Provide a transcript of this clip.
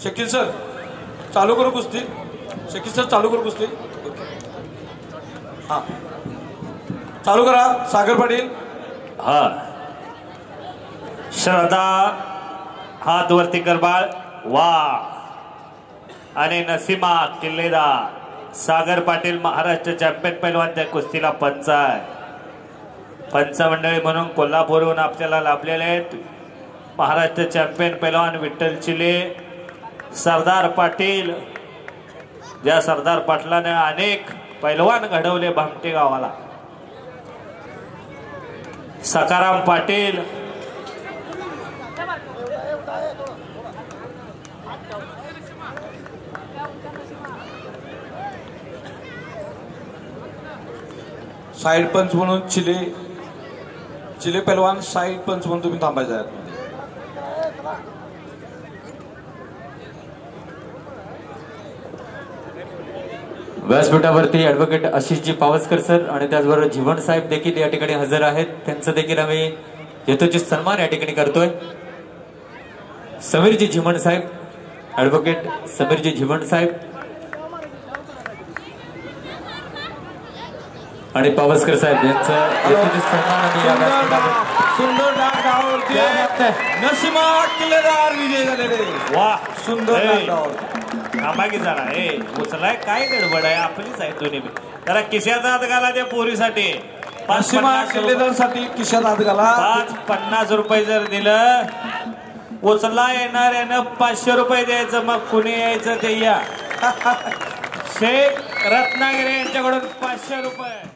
Shakeel sir चालू करू कुस्ती. शकील सर चालू करू कुस्ती. हा चालू करा. सागर पाटील. हा श्रद्धा हात वरती कर बाळ. वा आणि नसीमा किल्लेदार. सागर पाटील महाराष्ट्र चॅम्पियन पैलवान त्या कुस्तीला पंच आहे. पंच मंडळी म्हणून कोल्हापूरहून आपल्याला लाभलेले आहेत महाराष्ट्र चॅम्पियन पैलवान विठ्ठल चिले, सरदार पाटील. ज्या सरदार पाटलाने अनेक पैलवान घडवले भामटे गावाला. सकाराम पाटील. साईड पंच म्हणून चिले पैलवान साईड पंच म्हणून तुम्ही थांबायचं आहे. व्यासपीठावरती ॲडव्होकेट आशिषजी पावसकर सर आणि त्याचबरोबर जीवन साहेब देखील या ठिकाणी हजर आहेत. त्यांचं देखील आम्ही यथोचित सन्मान या ठिकाणी करतोय. समीरजी जीवन साहेब, ॲडव्होकेट समीरजी जीवन साहेब आणि पावसकर साहेब यांचं यथोचित सन्मान आम्ही या व्यासपीठावर. सुंदर डाग डावावरती नसीमा किल्लेदार विजय झालेले. वा सुंदर डाग डावावरती. थांबा जरा. उचलाय काय गडबड आहे आपलीच आहे दोन्ही. जरा किशाचा हात घाला त्या पोरीसाठी. नसीमा किल्लेदार साठी खिशात हात घाला. 50 रुपये जर दिलं उचला येणार यानं 500 रुपये द्यायचं. मग कुणी यायचं ते या. शेख रत्नागिरी यांच्याकडून 500 रुपये.